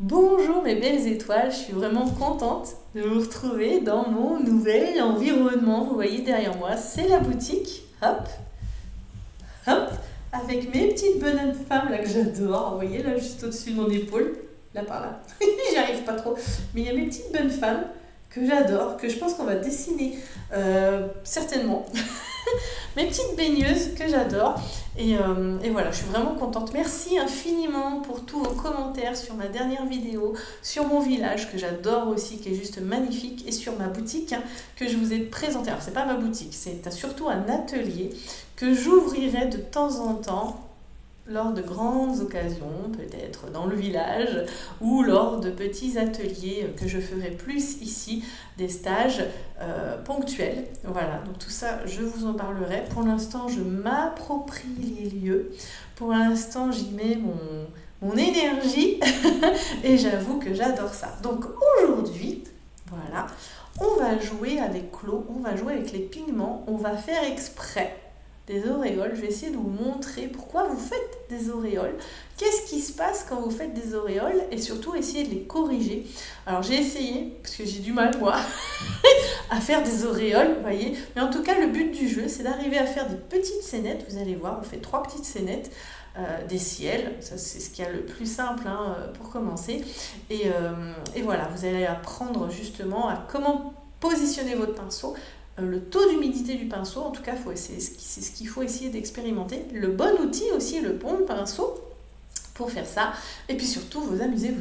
Bonjour mes belles étoiles, je suis vraiment contente de vous retrouver dans mon nouvel environnement. Vous voyez derrière moi, c'est la boutique, hop, hop, avec mes petites bonnes femmes là que j'adore. Vous voyez là juste au-dessus de mon épaule, là par là, j'y arrive pas trop. Mais il y a mes petites bonnes femmes que j'adore, que je pense qu'on va dessiner certainement. Mes petites baigneuses que j'adore. Et voilà, je suis vraiment contente. Merci infiniment pour tous vos commentaires sur ma dernière vidéo, sur mon village que j'adore aussi, qui est juste magnifique, et sur ma boutique que je vous ai présentée. Alors, c'est pas ma boutique, c'est surtout un atelier que j'ouvrirai de temps en temps lors de grandes occasions, peut-être dans le village, ou lors de petits ateliers que je ferai plus ici, des stages ponctuels. Voilà, donc tout ça, je vous en parlerai. Pour l'instant, je m'approprie les lieux. Pour l'instant, j'y mets mon énergie et j'avoue que j'adore ça. Donc aujourd'hui, voilà, on va jouer avec l'eau, on va jouer avec les pigments, on va faire exprès des auréoles. Je vais essayer de vous montrer pourquoi vous faites des auréoles, qu'est-ce qui se passe quand vous faites des auréoles, et surtout essayer de les corriger. Alors j'ai essayé, parce que j'ai du mal moi à faire des auréoles, vous voyez, mais en tout cas le but du jeu c'est d'arriver à faire des petites scénettes. Vous allez voir, on fait 3 petites scénettes, des ciels, ça c'est ce qu'il y a le plus simple pour commencer, et voilà, vous allez apprendre justement à comment positionner votre pinceau, le taux d'humidité du pinceau, en tout cas c'est ce qu'il faut essayer d'expérimenter, le bon outil aussi, le bon pinceau pour faire ça, et puis surtout vous amuser,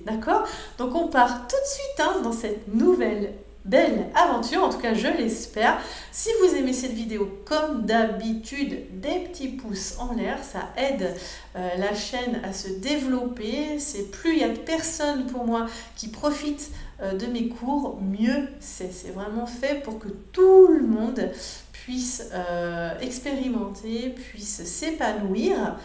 d'accord? Donc on part tout de suite dans cette nouvelle belle aventure, en tout cas je l'espère. Si vous aimez cette vidéo, comme d'habitude, des petits pouces en l'air, ça aide la chaîne à se développer. C'est plus il y a de personnes pour moi qui profitent de mes cours, mieux c'est. C'est vraiment fait pour que tout le monde puisse expérimenter, puisse s'épanouir,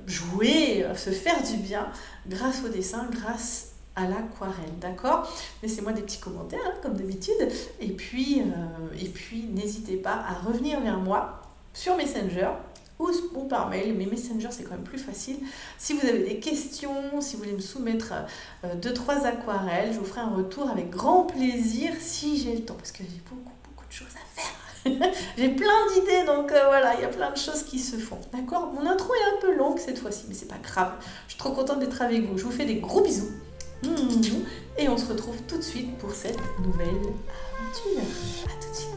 jouer, se faire du bien grâce au dessin, grâce à l'aquarelle, d'accord? Laissez-moi des petits commentaires, comme d'habitude, et puis n'hésitez pas à revenir vers moi sur Messenger ou par mail, mais Messenger c'est quand même plus facile. Si vous avez des questions, si vous voulez me soumettre 2-3 aquarelles, je vous ferai un retour avec grand plaisir si j'ai le temps, parce que j'ai beaucoup de choses à faire. J'ai plein d'idées, donc voilà, il y a plein de choses qui se font, d'accord? Mon intro est un peu longue cette fois-ci, mais c'est pas grave. Je suis trop contente d'être avec vous. Je vous fais des gros bisous. Et on se retrouve tout de suite pour cette nouvelle aventure. À tout de suite.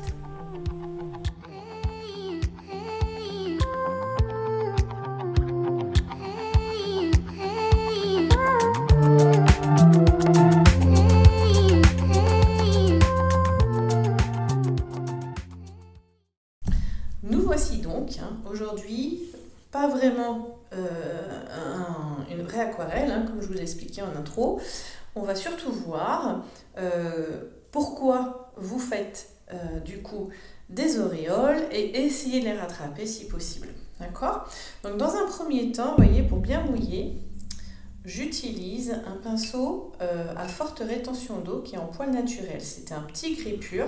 Nous voici donc, aujourd'hui, pas vraiment une vraie aquarelle, comme je vous l'ai expliqué en intro. On va surtout voir pourquoi vous faites du coup des auréoles et essayer de les rattraper si possible. D'accord? Donc dans un premier temps, vous voyez, pour bien mouiller, j'utilise un pinceau à forte rétention d'eau qui est en poil naturel. C'est un petit gris pur.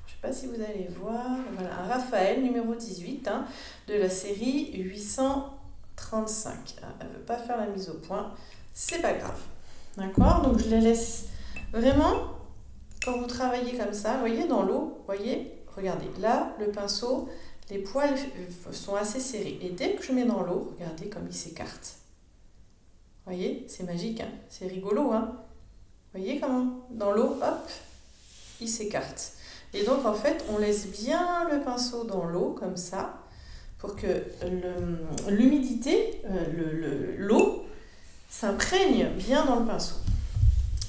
Je ne sais pas si vous allez voir. Voilà, un Raphaël numéro 18 de la série 835. Elle ne veut pas faire la mise au point. C'est pas grave. D'accord? Donc je les laisse vraiment, quand vous travaillez comme ça, vous voyez dans l'eau, voyez, regardez, là le pinceau, les poils sont assez serrés. Et dès que je mets dans l'eau, regardez comme il s'écarte. Vous voyez, c'est magique, c'est rigolo. Vous voyez comment, dans l'eau, hop, il s'écarte. Et donc en fait, on laisse bien le pinceau dans l'eau, comme ça, pour que l'humidité, l'eau, s'imprègne bien dans le pinceau.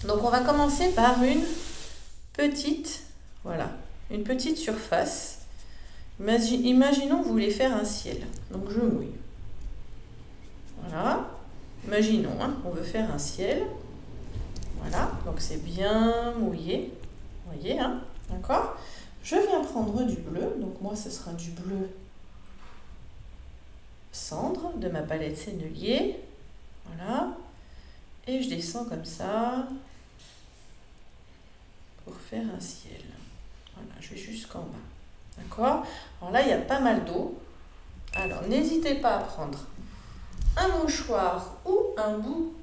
Donc on va commencer par une petite surface. Imaginons que vous voulez faire un ciel. Donc je mouille. Voilà. Imaginons, on veut faire un ciel. Voilà. Donc c'est bien mouillé. Vous voyez, d'accord? Je viens prendre du bleu. Donc moi, ce sera du bleu cendre de ma palette Sennelier. Voilà. Et je descends comme ça pour faire un ciel. Voilà, je vais jusqu'en bas. D'accord? Alors là, il y a pas mal d'eau. Alors, n'hésitez pas à prendre un mouchoir ou un bout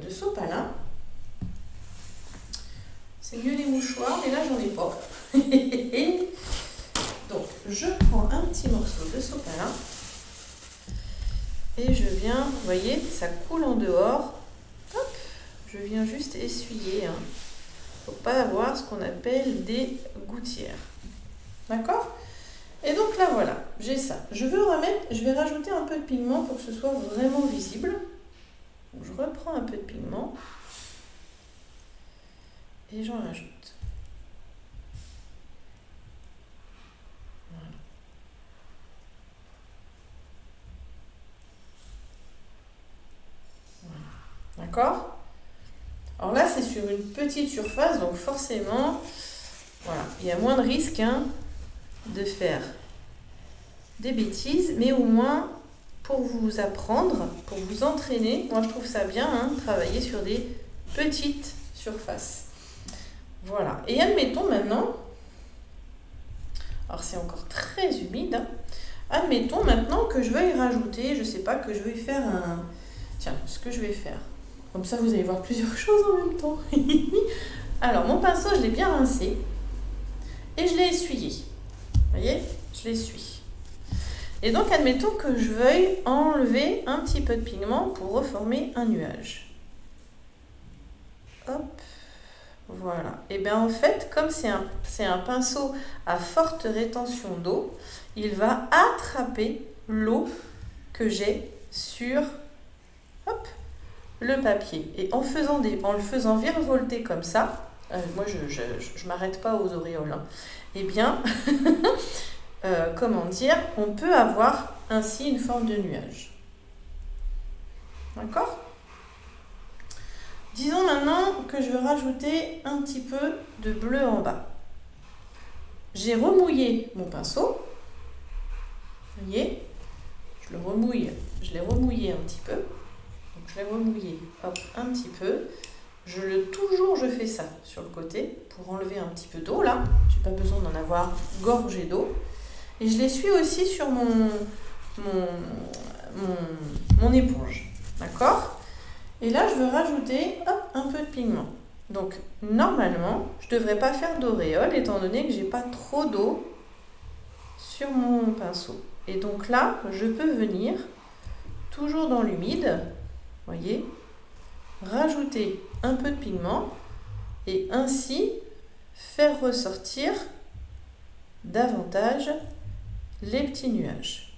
de sopalin. C'est mieux les mouchoirs, mais là j'en ai pas. Donc je prends un petit morceau de sopalin et je viens, vous voyez, ça coule en dehors. Hop, je viens juste essuyer. Faut pas avoir ce qu'on appelle des gouttières. D'accord? Et donc là voilà, j'ai ça. Je vais rajouter un peu de pigment pour que ce soit vraiment visible. Donc, je reprends un peu de pigment et j'en rajoute. D'accord? Alors là, c'est sur une petite surface, donc forcément, voilà, il y a moins de risques de faire des bêtises, mais au moins, pour vous apprendre, pour vous entraîner, moi je trouve ça bien, travailler sur des petites surfaces. Voilà, et admettons maintenant, alors c'est encore très humide, admettons maintenant que je veuille rajouter, je sais pas, que je veuille faire tiens, ce que je vais faire. Comme ça, vous allez voir plusieurs choses en même temps. Alors, mon pinceau, je l'ai bien rincé et je l'ai essuyé. Vous voyez? Je l'essuie. Et donc, admettons que je veuille enlever un petit peu de pigment pour reformer un nuage. Hop. Voilà. Et bien, en fait, comme c'est un pinceau à forte rétention d'eau, il va attraper l'eau que j'ai sur le papier. Et en le faisant virevolter comme ça, moi je m'arrête pas aux auréoles, eh bien, comment dire, on peut avoir ainsi une forme de nuage. D'accord? Disons maintenant que je veux rajouter un petit peu de bleu en bas. J'ai remouillé mon pinceau. Vous voyez? Je l'ai remouillé un petit peu. Donc je l'ai remouillé un petit peu. Toujours je fais ça sur le côté pour enlever un petit peu d'eau là. J'ai pas besoin d'en avoir gorgé d'eau. Et je l'essuie aussi sur mon éponge. D'accord? Et là je veux rajouter un peu de pigment. Donc normalement je ne devrais pas faire d'auréole étant donné que j'ai pas trop d'eau sur mon pinceau. Et donc là je peux venir toujours dans l'humide. Voyez, rajouter un peu de pigment et ainsi faire ressortir davantage les petits nuages.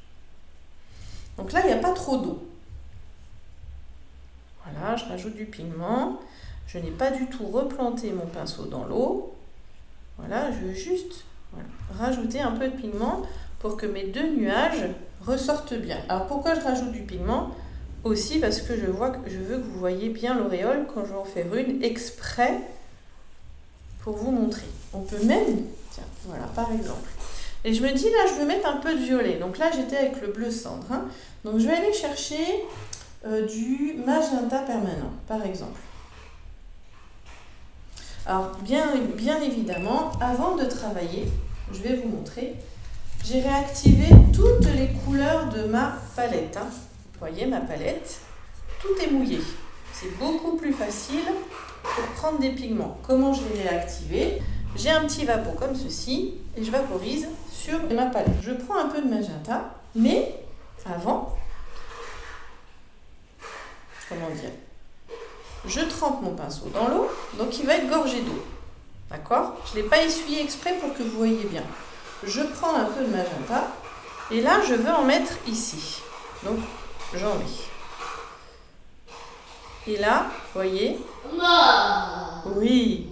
Donc là, il n'y a pas trop d'eau. Voilà, je rajoute du pigment. Je n'ai pas du tout replanté mon pinceau dans l'eau. Voilà, je veux juste rajouter un peu de pigment pour que mes deux nuages ressortent bien. Alors pourquoi je rajoute du pigment ? Aussi parce que je veux que vous voyez bien l'auréole quand je vais en faire une exprès pour vous montrer. On peut même, tiens, voilà, par exemple. Et je me dis là, je veux mettre un peu de violet. Donc là, j'étais avec le bleu cendre. Donc je vais aller chercher du magenta permanent, par exemple. Alors, bien évidemment, avant de travailler, je vais vous montrer, j'ai réactivé toutes les couleurs de ma palette. Vous voyez ma palette, tout est mouillé. C'est beaucoup plus facile pour prendre des pigments. Comment je l'ai réactivé? J'ai un petit vapeau comme ceci et je vaporise sur ma palette. Je prends un peu de magenta, mais avant, comment dire, je trempe mon pinceau dans l'eau, donc il va être gorgé d'eau. D'accord? Je ne l'ai pas essuyé exprès pour que vous voyez bien. Je prends un peu de magenta et là je veux en mettre ici. Donc j'en mets. Et là, vous voyez? Oui.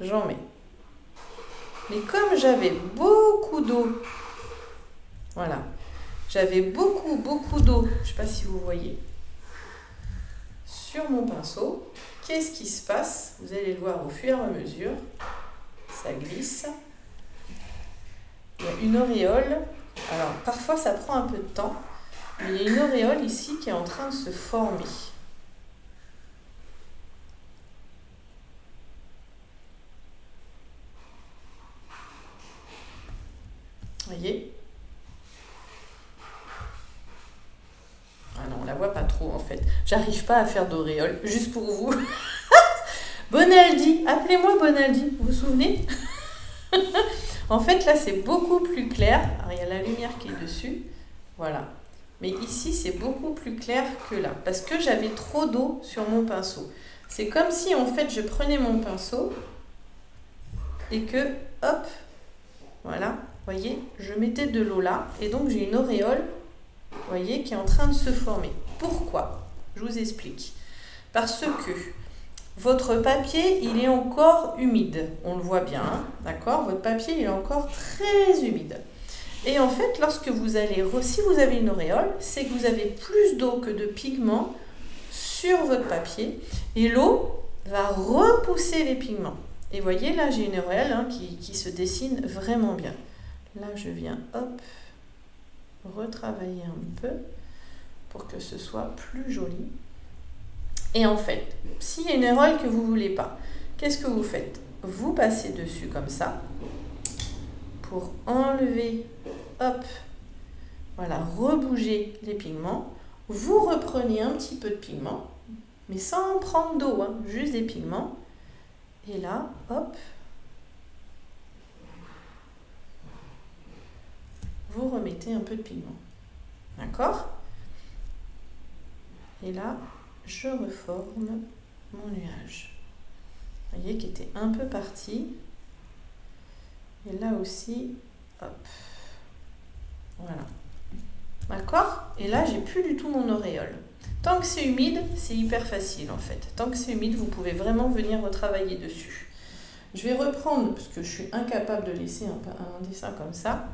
J'en mets. Mais comme j'avais beaucoup d'eau, voilà, j'avais beaucoup d'eau, je ne sais pas si vous voyez, sur mon pinceau, qu'est-ce qui se passe? Vous allez le voir au fur et à mesure, ça glisse. Il y a une auréole, alors parfois ça prend un peu de temps, mais il y a une auréole ici qui est en train de se former. Voyez? fait. J'arrive pas à faire d'auréole, juste pour vous. Bonaldi, appelez-moi Bonaldi, vous vous souvenez? En fait, là, c'est beaucoup plus clair. Alors, il y a la lumière qui est dessus. Voilà. Mais ici, c'est beaucoup plus clair que là. Parce que j'avais trop d'eau sur mon pinceau. C'est comme si, en fait, je prenais mon pinceau et que, hop, voilà, vous voyez, je mettais de l'eau là. Et donc, j'ai une auréole, vous voyez, qui est en train de se former. Pourquoi? Je vous explique. Parce que votre papier, il est encore humide. On le voit bien, hein, d'accord? Votre papier, il est encore très humide. Et en fait, lorsque vous allez, si vous avez une auréole, c'est que vous avez plus d'eau que de pigments sur votre papier. Et l'eau va repousser les pigments. Et vous voyez, là, j'ai une auréole hein, qui se dessine vraiment bien. Là, je viens, hop, retravailler un peu pour que ce soit plus joli. Et en fait, s'il y a une auréole que vous ne voulez pas, qu'est-ce que vous faites? Vous passez dessus comme ça pour enlever, hop, voilà, rebouger les pigments. Vous reprenez un petit peu de pigment, mais sans prendre d'eau, hein, juste des pigments. Et là, hop, vous remettez un peu de pigment. D'accord? Et là, je reforme mon nuage. Vous voyez qu'il était un peu parti. Et là aussi, hop. Voilà. D'accord? Et là, j'ai plus du tout mon auréole. Tant que c'est humide, c'est hyper facile en fait. Tant que c'est humide, vous pouvez vraiment venir retravailler dessus. Je vais reprendre, parce que je suis incapable de laisser un dessin comme ça.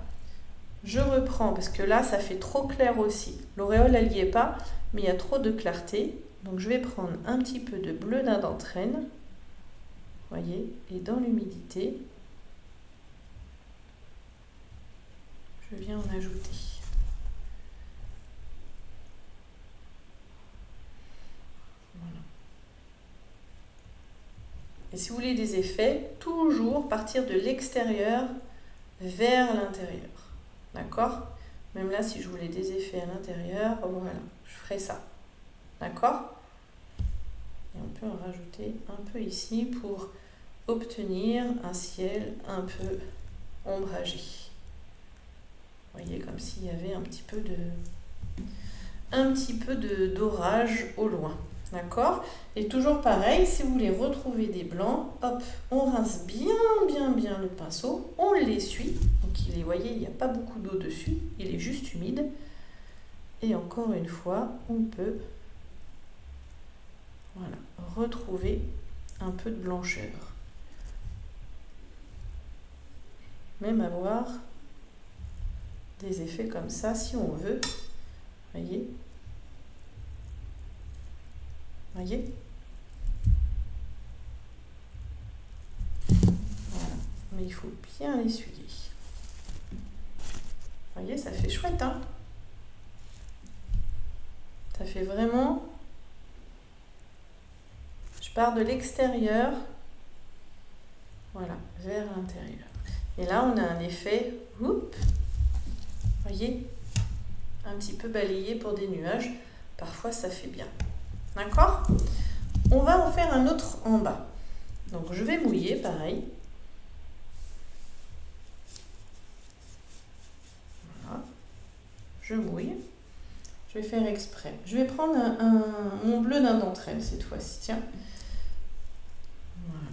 Je reprends, parce que là, ça fait trop clair aussi. L'auréole, elle n'y est pas, mais il y a trop de clarté. Donc, je vais prendre un petit peu de bleu d'Indentrène. Voyez, et dans l'humidité, je viens en ajouter. Voilà. Et si vous voulez des effets, toujours partir de l'extérieur vers l'intérieur. D'accord? Même là, si je voulais des effets à l'intérieur, voilà, je ferai ça. D'accord? Et on peut en rajouter un peu ici pour obtenir un ciel un peu ombragé. Vous voyez, comme s'il y avait un petit peu d'orage au loin. D'accord? Et toujours pareil, si vous voulez retrouver des blancs, hop, on rince bien le pinceau, on l'essuie. Donc vous voyez, il n'y a pas beaucoup d'eau dessus, il est juste humide. Et encore une fois, on peut voilà, retrouver un peu de blancheur. Même avoir des effets comme ça si on veut. Voyez? Voyez? Voilà. Mais il faut bien l'essuyer. Voyez, ça fait chouette, hein? Ça fait vraiment... Je pars de l'extérieur, voilà, vers l'intérieur. Et là, on a un effet, voyez, un petit peu balayé pour des nuages. Parfois, ça fait bien. D'accord? On va en faire un autre en bas. Donc, je vais mouiller, pareil. Voilà. Je mouille. Je vais faire exprès. Je vais prendre mon bleu d'Indentrène cette fois-ci, tiens. Voilà.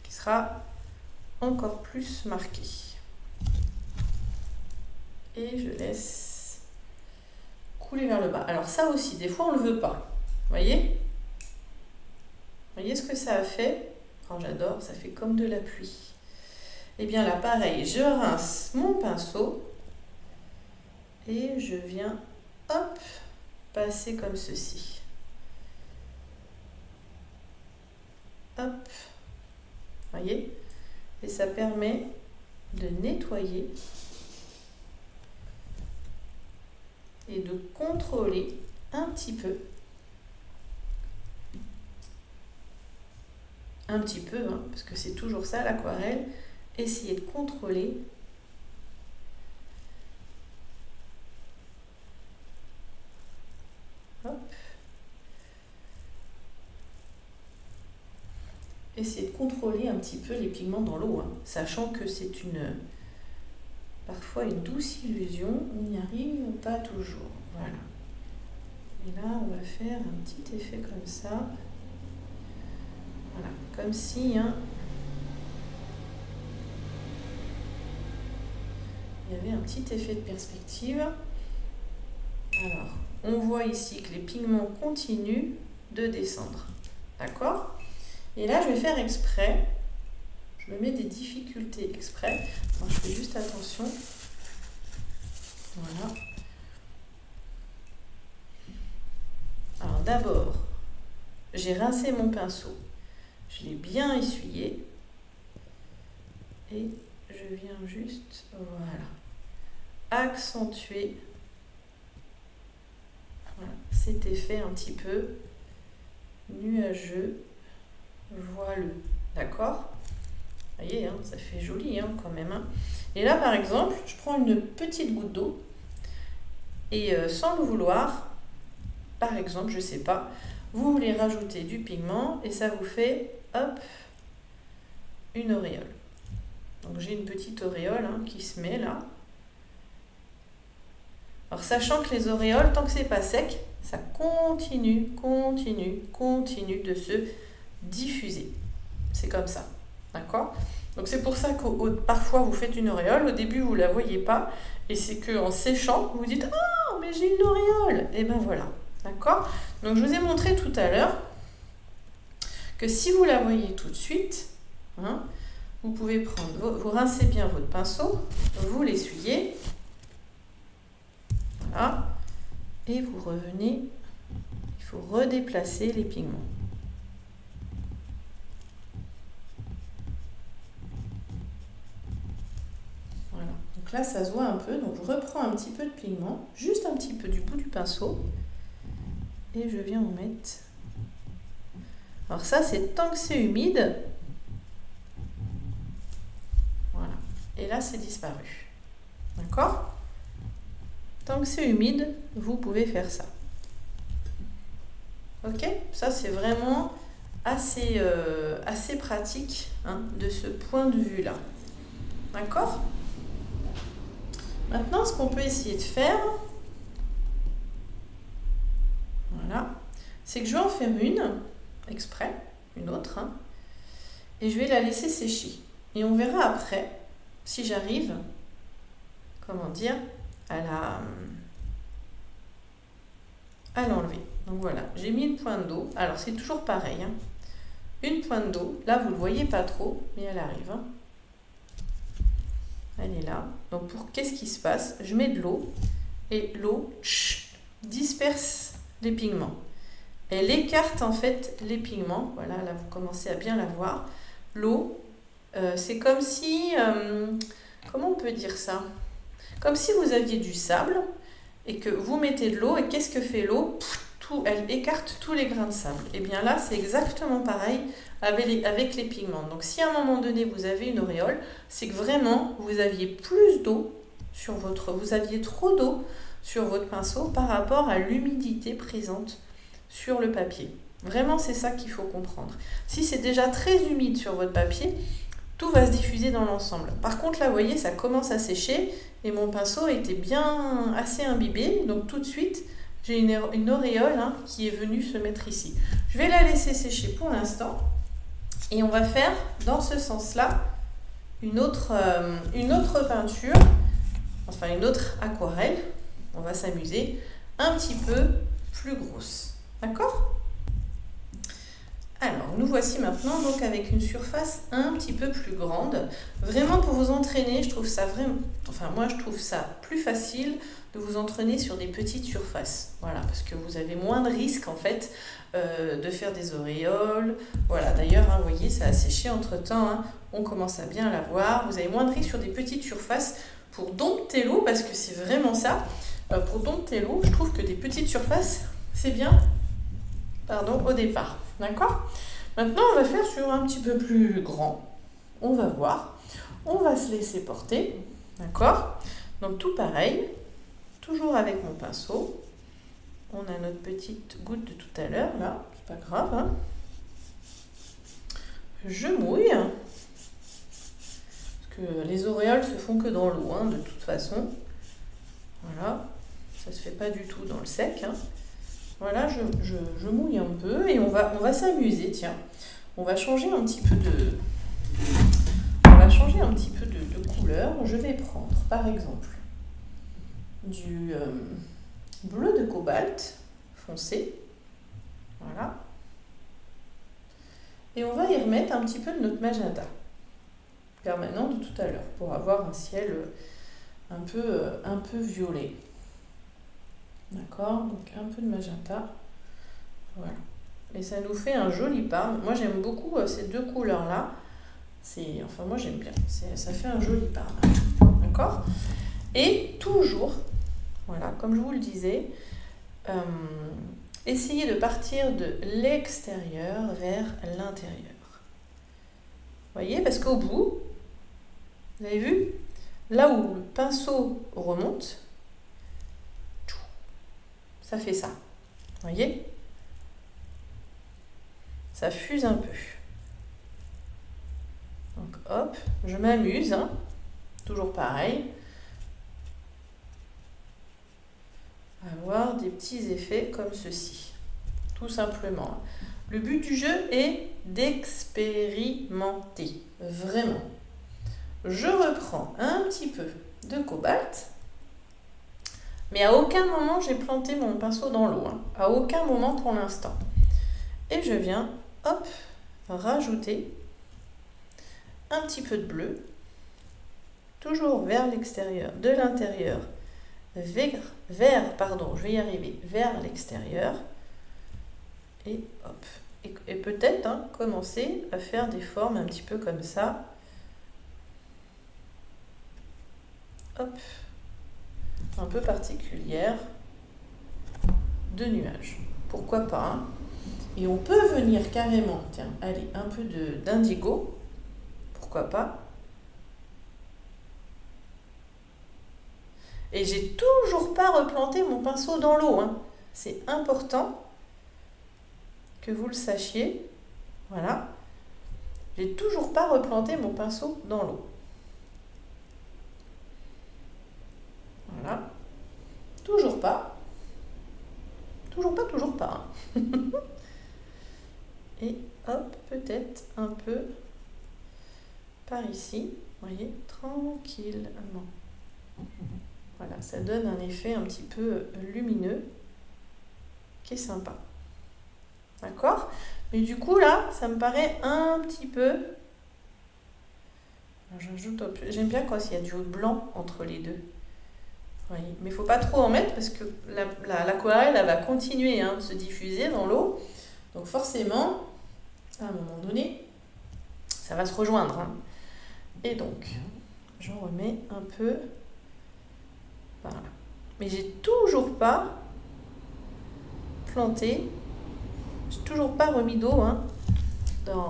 Qui sera encore plus marqué. Et je laisse couler vers le bas. Alors ça aussi, des fois on ne le veut pas. Voyez? Voyez ce que ça a fait? Oh, j'adore, ça fait comme de la pluie. Et bien là, pareil, je rince mon pinceau et je viens, hop, passer comme ceci. Hop, voyez? Et ça permet de nettoyer et de contrôler un petit peu, hein, parce que c'est toujours ça l'aquarelle, essayer de contrôler hop, essayer de contrôler un petit peu les pigments dans l'eau, hein, sachant que c'est parfois une douce illusion, on n'y arrive pas toujours. Voilà. Et là, on va faire un petit effet comme ça. Voilà, comme si hein, il y avait un petit effet de perspective. Alors, on voit ici que les pigments continuent de descendre. D'accord? Et là, je vais faire exprès. Je me mets des difficultés exprès. Alors, je fais juste attention. Voilà. Alors, d'abord, j'ai rincé mon pinceau. Je l'ai bien essuyé. Et je viens juste, voilà, accentuer voilà, cet effet un petit peu nuageux, voileux. D'accord? Vous voyez, hein, ça fait joli hein, quand même. Hein. Et là, par exemple, je prends une petite goutte d'eau et sans le vouloir, par exemple, je ne sais pas, vous voulez rajouter du pigment et ça vous fait, hop, une auréole. Donc j'ai une petite auréole hein, qui se met là. Alors sachant que les auréoles, tant que c'est pas sec, ça continue de se diffuser. C'est comme ça. D'accord? Donc c'est pour ça que parfois vous faites une auréole, au début vous ne la voyez pas, et c'est qu'en séchant, vous vous dites « Ah, mais j'ai une auréole !» Et ben voilà. D'accord? Donc je vous ai montré tout à l'heure que si vous la voyez tout de suite, hein, vous pouvez prendre, vous rincez bien votre pinceau, vous l'essuyez, voilà, et vous revenez, il faut redéplacer les pigments. Voilà, donc là ça se voit un peu, donc je reprends un petit peu de pigment, juste un petit peu du bout du pinceau, et je viens en mettre. Alors ça c'est tant que c'est humide. Et là, c'est disparu. D'accord? Tant que c'est humide, vous pouvez faire ça. Ok? Ça, c'est vraiment assez pratique hein, de ce point de vue-là. D'accord? Maintenant, ce qu'on peut essayer de faire, voilà, c'est que je vais en faire une, exprès, une autre, hein, et je vais la laisser sécher. Et on verra après si j'arrive, comment dire, à l'enlever. Donc voilà, j'ai mis une pointe d'eau. Alors c'est toujours pareil, hein. Une pointe d'eau. Là, vous ne le voyez pas trop, mais elle arrive. Hein. Elle est là. Donc qu'est-ce qui se passe? Je mets de l'eau et l'eau disperse les pigments. Elle écarte en fait les pigments. Voilà, là vous commencez à bien la voir. L'eau, c'est comme si, comment on peut dire ça? Comme si vous aviez du sable et que vous mettez de l'eau et qu'est-ce que fait l'eau? Elle écarte tous les grains de sable. Et bien là, c'est exactement pareil avec les pigments. Donc si à un moment donné, vous avez une auréole, c'est que vraiment, vous aviez plus d'eau vous aviez trop d'eau sur votre pinceau par rapport à l'humidité présente sur le papier. Vraiment, c'est ça qu'il faut comprendre. Si c'est déjà très humide sur votre papier, tout va se diffuser dans l'ensemble. Par contre, là, vous voyez, ça commence à sécher et mon pinceau était bien assez imbibé. Donc tout de suite, j'ai une auréole hein, qui est venue se mettre ici. Je vais la laisser sécher pour l'instant et on va faire dans ce sens-là une autre peinture, enfin une autre aquarelle. On va s'amuser un petit peu plus grosse. D'accord ? Alors, nous voici maintenant donc avec une surface un petit peu plus grande. Vraiment pour vous entraîner, je trouve ça vraiment, enfin moi je trouve ça plus facile de vous entraîner sur des petites surfaces. Voilà, parce que vous avez moins de risques en fait de faire des auréoles. Voilà, d'ailleurs, hein, vous voyez, ça a séché entre temps. Hein, on commence à bien la voir. Vous avez moins de risques sur des petites surfaces pour dompter l'eau, parce que c'est vraiment ça. Pour dompter l'eau, je trouve que des petites surfaces, c'est bien. Pardon, au départ. D'accord ? Maintenant, on va faire sur un petit peu plus grand. On va voir. On va se laisser porter. D'accord ? Donc, tout pareil. Toujours avec mon pinceau. On a notre petite goutte de tout à l'heure, là. C'est pas grave. Hein ? je mouille. Parce que les auréoles se font que dans l'eau, hein, de toute façon. Voilà, ça se fait pas du tout dans le sec. Hein. Voilà, je mouille un peu et on va s'amuser, tiens. On va changer un petit peu de couleur. Je vais prendre, par exemple, du bleu de cobalt foncé. Voilà. Et on va y remettre un petit peu de notre magenta permanent de tout à l'heure pour avoir un ciel un peu violet. D'accord? Donc un peu de magenta. Voilà. Et ça nous fait un joli parme. Moi j'aime beaucoup ces deux couleurs-là. Enfin moi j'aime bien. Ça fait un joli parme. D'accord? Et toujours, voilà, comme je vous le disais, essayez de partir de l'extérieur vers l'intérieur. Vous voyez? Parce qu'au bout, vous avez vu? Là où le pinceau remonte, ça fait ça. Vous voyez? Ça fuse un peu. Donc hop, je m'amuse, hein, toujours pareil, à avoir des petits effets comme ceci, tout simplement. Le but du jeu est d'expérimenter, vraiment. Je reprends un petit peu de cobalt, mais à aucun moment j'ai planté mon pinceau dans l'eau, hein, à aucun moment pour l'instant. Et je viens, hop, rajouter un petit peu de bleu, toujours vers l'extérieur, de l'intérieur, vers l'extérieur, et hop. Et peut-être commencer à faire des formes un petit peu comme ça. Hop, un peu particulières de nuages. Pourquoi pas, hein. Et on peut venir carrément, tiens, allez, un peu d'indigo. Pourquoi pas? Et j'ai toujours pas replanté mon pinceau dans l'eau, hein. C'est important que vous le sachiez. Voilà. J'ai toujours pas replanté mon pinceau dans l'eau. Voilà. Toujours pas. Toujours pas. Hein. Et hop, peut-être un peu par ici. Vous voyez, tranquillement. Voilà, ça donne un effet un petit peu lumineux qui est sympa. D'accord? Mais du coup, là, ça me paraît un petit peu... J'aime bien quand il y a du blanc entre les deux. Oui. Mais il ne faut pas trop en mettre parce que l'aquarelle, elle va continuer de se diffuser dans l'eau. Donc forcément, à un moment donné, ça va se rejoindre. Hein. Et donc, j'en remets un peu... Voilà. Mais j'ai toujours pas planté, j'ai toujours pas remis d'eau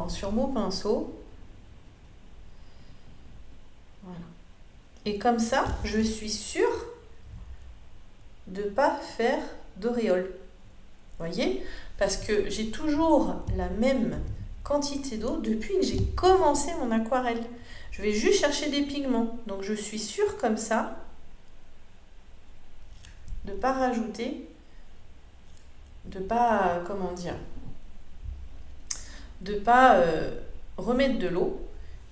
sur mon pinceau. Voilà. Et comme ça, je suis sûre de pas faire d'auréole. Voyez? Parce que j'ai toujours la même quantité d'eau depuis que j'ai commencé mon aquarelle. Je vais juste chercher des pigments. Donc je suis sûre comme ça de pas rajouter, de pas, de pas remettre de l'eau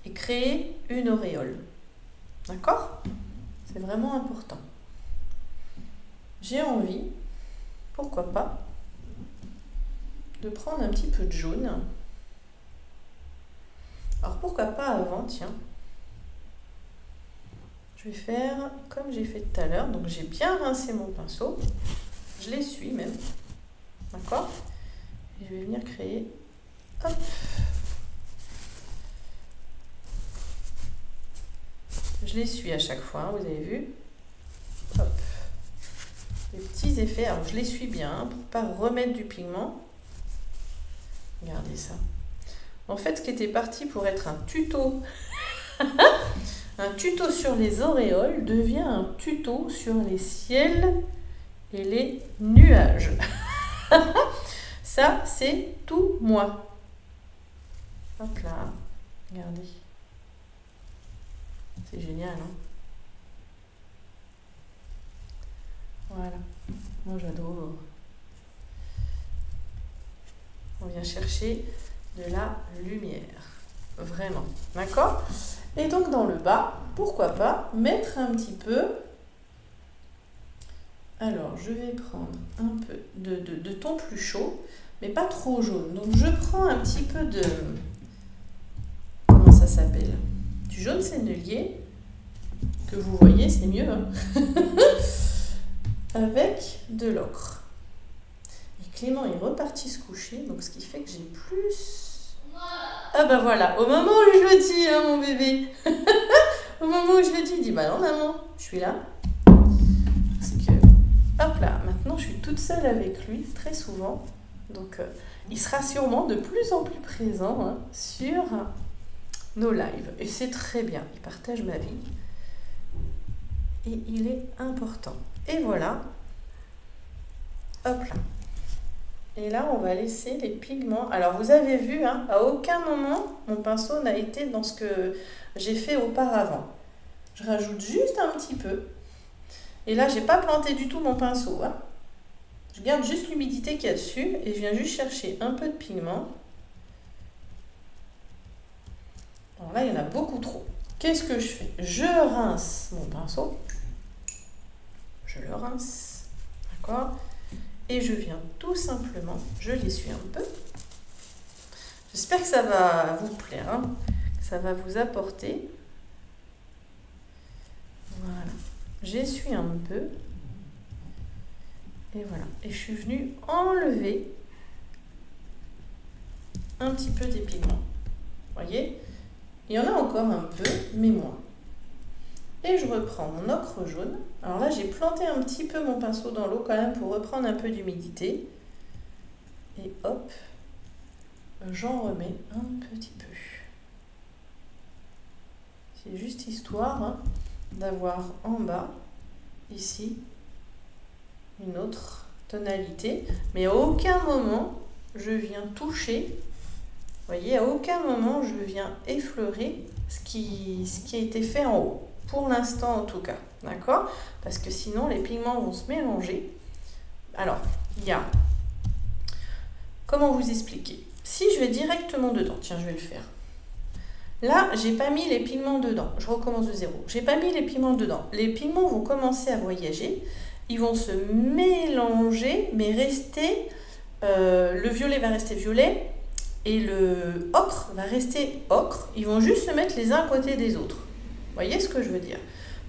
et créer une auréole. D'accord? C'est vraiment important. J'ai envie, pourquoi pas, de prendre un petit peu de jaune. Alors pourquoi pas avant, tiens. Je vais faire comme j'ai fait tout à l'heure. Donc j'ai bien rincé mon pinceau. Je l'essuie même. D'accord? Et je vais venir créer. Hop. Je l'essuie à chaque fois, vous avez vu? Hop. Des petits effets. Alors je l'essuie bien pour ne pas remettre du pigment. Regardez ça. En fait, ce qui était parti pour être un tuto... Un tuto sur les auréoles devient un tuto sur les ciels et les nuages. Ça, c'est tout moi. Hop là, regardez. C'est génial, hein? Voilà, moi j'adore. On vient chercher de la lumière, vraiment, d'accord? Et donc dans le bas, pourquoi pas mettre un petit peu. Alors je vais prendre un peu de ton plus chaud, mais pas trop jaune. Donc je prends un petit peu de, comment ça s'appelle? Du jaune sennelier, que vous voyez, c'est mieux, hein? Avec de l'ocre. Et Clément est reparti se coucher, donc ce qui fait que j'ai plus... Ah bah voilà, au moment où je le dis, hein, mon bébé. Au moment où je le dis, il dit, bah non maman, je suis là. Parce que, hop là, maintenant je suis toute seule avec lui, très souvent. Donc il sera sûrement de plus en plus présent, hein, sur nos lives. Et c'est très bien, il partage ma vie. Et il est important. Et voilà. Hop là. Et là, on va laisser les pigments. Alors, vous avez vu, hein, à aucun moment, mon pinceau n'a été dans ce que j'ai fait auparavant. Je rajoute juste un petit peu. Et là, j'ai pas planté du tout mon pinceau, hein. Je garde juste l'humidité qu'il y a dessus et je viens juste chercher un peu de pigment. Alors là, il y en a beaucoup trop. Qu'est-ce que je fais? Je rince mon pinceau. Je le rince. D'accord? Et je viens tout simplement, je l'essuie un peu. J'espère que ça va vous plaire, hein, que ça va vous apporter. Voilà. J'essuie un peu. Et voilà. Et je suis venue enlever un petit peu des pigments. Vous voyez? Il y en a encore un peu, mais moins. Et je reprends mon ocre jaune. Alors là, j'ai planté un petit peu mon pinceau dans l'eau quand même pour reprendre un peu d'humidité. Et hop, j'en remets un petit peu. C'est juste histoire, hein, d'avoir en bas, ici, une autre tonalité. Mais à aucun moment, je viens toucher. Vous voyez, à aucun moment, je viens effleurer ce qui a été fait en haut. Pour l'instant, en tout cas. D'accord? Parce que sinon, les pigments vont se mélanger. Alors, il y a... Comment vous expliquer? Si je vais directement dedans, tiens, je vais le faire. Là, j'ai pas mis les pigments dedans. Je recommence de zéro. J'ai pas mis les pigments dedans. Les pigments vont commencer à voyager. Ils vont se mélanger, mais rester... le violet va rester violet et le ocre va rester ocre. Ils vont juste se mettre les uns à côté des autres. Vous voyez ce que je veux dire?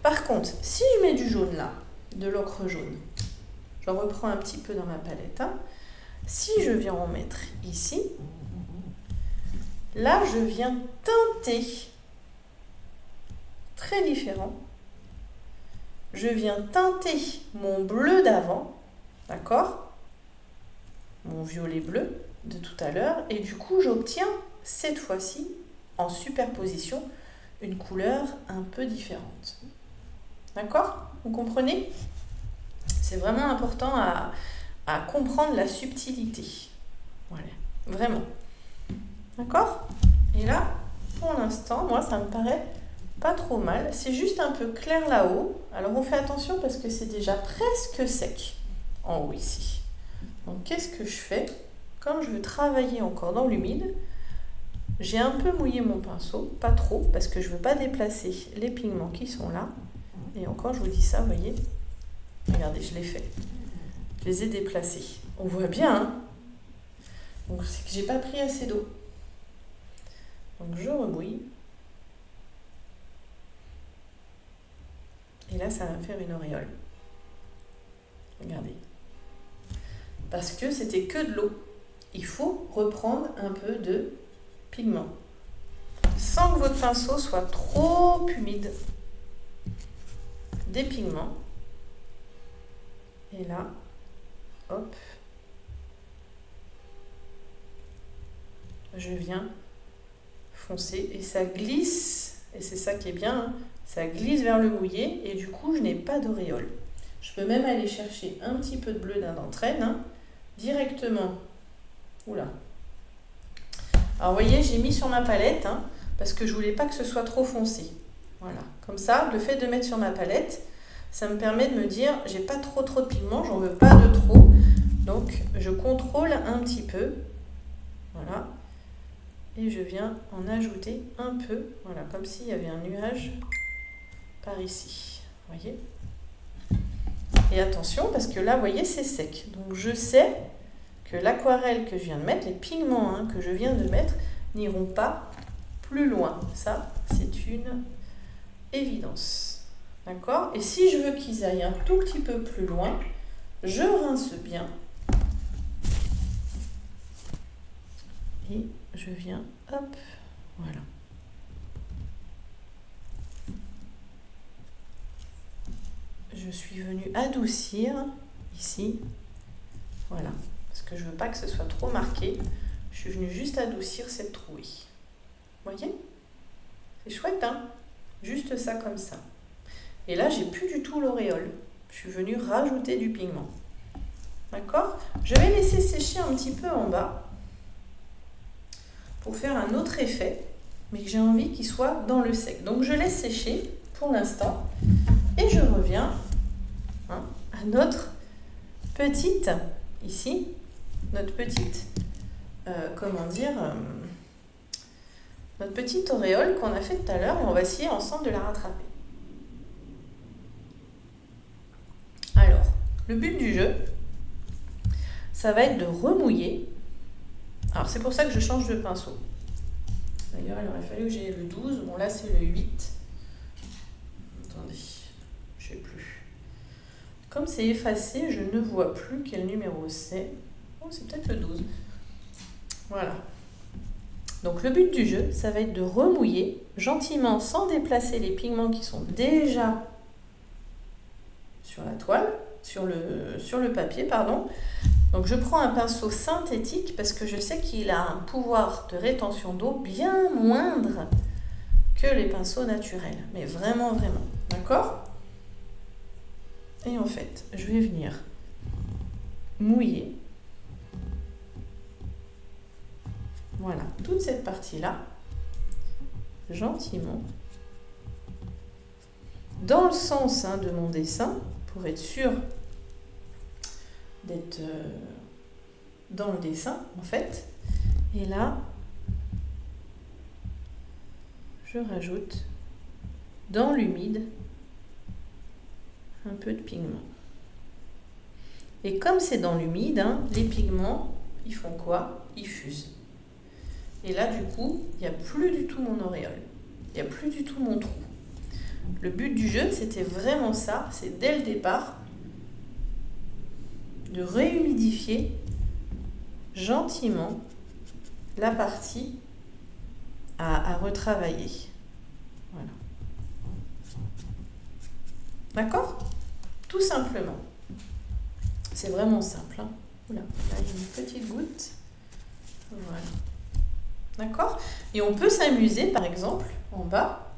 Par contre, si je mets du jaune là, de l'ocre jaune, j'en reprends un petit peu dans ma palette, hein. Si je viens en mettre ici, là je viens teinter, très différent, je viens teinter mon bleu d'avant, d'accord? Mon violet bleu de tout à l'heure, et du coup j'obtiens cette fois-ci, en superposition, une couleur un peu différente. D'accord? Vous comprenez? C'est vraiment important à comprendre la subtilité. Voilà, vraiment. D'accord? Et là, pour l'instant, moi, ça me paraît pas trop mal. C'est juste un peu clair là-haut. Alors, on fait attention parce que c'est déjà presque sec en haut ici. Donc, qu'est-ce que je fais? Comme je veux travailler encore dans l'humide, j'ai un peu mouillé mon pinceau, pas trop, parce que je ne veux pas déplacer les pigments qui sont là. Et encore, je vous dis ça, vous voyez? Regardez, je l'ai fait. Je les ai déplacés. On voit bien, hein? Donc, c'est que j'ai pas pris assez d'eau. Donc, je remouille. Et là, ça va me faire une auréole. Regardez. Parce que c'était que de l'eau. Il faut reprendre un peu de pigment. Sans que votre pinceau soit trop humide. Des pigments. Et là, hop. Je viens foncer et ça glisse. Et c'est ça qui est bien, hein. Ça glisse vers le mouillé et du coup, je n'ai pas d'auréole. Je peux même aller chercher un petit peu de bleu d'un d'entraîne, hein, directement. Oula. Alors, vous voyez, j'ai mis sur ma palette, hein, parce que je voulais pas que ce soit trop foncé. Voilà, comme ça, le fait de mettre sur ma palette, ça me permet de me dire, j'ai pas trop de pigments, j'en veux pas de trop. Donc, je contrôle un petit peu. Voilà. Et je viens en ajouter un peu. Voilà, comme s'il y avait un nuage par ici. Vous voyez? Et attention, parce que là, vous voyez, c'est sec. Donc, je sais que l'aquarelle que je viens de mettre, les pigments hein, que je viens de mettre, n'iront pas plus loin. Ça, c'est une évidence. D'accord? Et si je veux qu'ils aillent un tout petit peu plus loin, je rince bien. Et je viens, hop, voilà. Je suis venue adoucir ici, voilà, parce que je ne veux pas que ce soit trop marqué. Je suis venue juste adoucir cette trouée. Vous voyez? C'est chouette, hein? Juste ça comme ça. Et là, j'ai plus du tout l'auréole. Je suis venue rajouter du pigment. D'accord? Je vais laisser sécher un petit peu en bas pour faire un autre effet, mais que j'ai envie qu'il soit dans le sec. Donc, je laisse sécher pour l'instant et je reviens hein, à notre petite, ici, notre petite, notre petite auréole qu'on a fait tout à l'heure et on va essayer ensemble de la rattraper. Alors, le but du jeu, ça va être de remouiller. Alors, c'est pour ça que je change de pinceau. D'ailleurs, il aurait fallu que j'ai le 12. Bon, là, c'est le 8. Attendez, je ne sais plus. Comme c'est effacé, je ne vois plus quel numéro c'est. Oh, c'est peut-être le 12. Voilà. Donc, le but du jeu, ça va être de remouiller gentiment, sans déplacer les pigments qui sont déjà sur la toile, sur le papier, pardon. Donc, je prends un pinceau synthétique parce que je sais qu'il a un pouvoir de rétention d'eau bien moindre que les pinceaux naturels. Mais vraiment, vraiment. D'accord? Et en fait, je vais venir mouiller. Voilà, toute cette partie-là, gentiment, dans le sens hein, de mon dessin, pour être sûr d'être dans le dessin, en fait. Et là, je rajoute dans l'humide un peu de pigment. Et comme c'est dans l'humide, hein, les pigments, ils font quoi? Ils fusent. Et là, du coup, il n'y a plus du tout mon auréole. Il n'y a plus du tout mon trou. Le but du jeu, c'était vraiment ça. C'est dès le départ de réhumidifier gentiment la partie à retravailler. Voilà. D'accord? Tout simplement. C'est vraiment simple. Hein. Oula, là, il y a une petite goutte. Voilà. D'accord? Et on peut s'amuser, par exemple, en bas,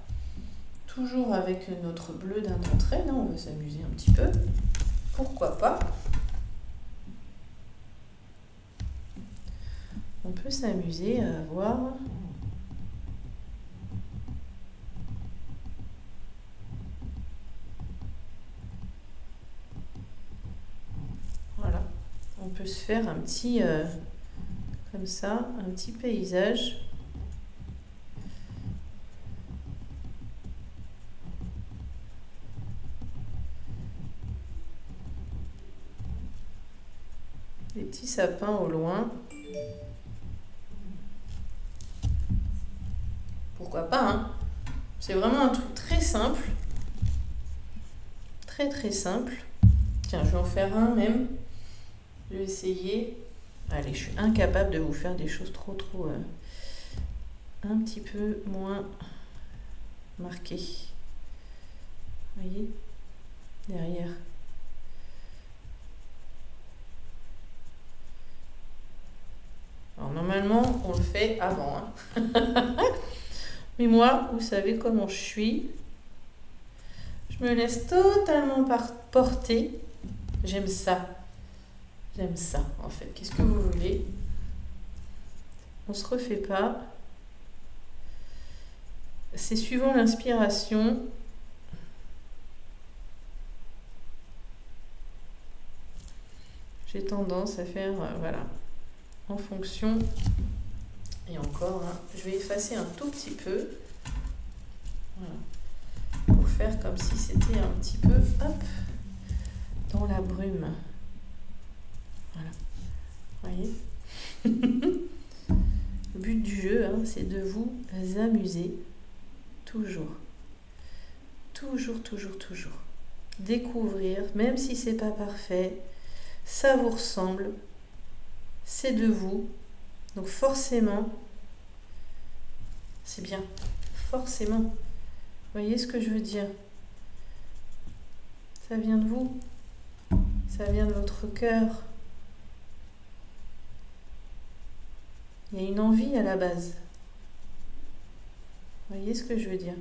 toujours avec notre bleu d'un entrée. On va s'amuser un petit peu. Pourquoi pas? On peut s'amuser à avoir voilà. On peut se faire un petit comme ça, un petit paysage. Des petits sapins au loin. Pourquoi pas, hein? C'est vraiment un truc très simple. Très très simple. Tiens, je vais en faire un même. Je vais essayer. Allez, je suis incapable de vous faire des choses trop un petit peu moins marquées. Vous voyez? Derrière. Alors normalement, on le fait avant. Hein. Mais moi, vous savez comment je suis. Je me laisse totalement porter. J'aime ça. J'aime ça, en fait. Qu'est-ce que vous voulez? on se refait pas. C'est suivant l'inspiration. J'ai tendance à faire, voilà, en fonction. Et encore, hein, je vais effacer un tout petit peu. Voilà. Pour faire comme si c'était un petit peu, hop, dans la brume. Voilà. Voyez. Le but du jeu, hein, c'est de vous amuser. Toujours. Toujours, toujours, toujours. Découvrir, même si c'est pas parfait, ça vous ressemble, c'est de vous. Donc forcément, c'est bien. Forcément. Vous voyez ce que je veux dire? Ça vient de vous. Ça vient de votre cœur. Il y a une envie à la base. Vous voyez ce que je veux dire?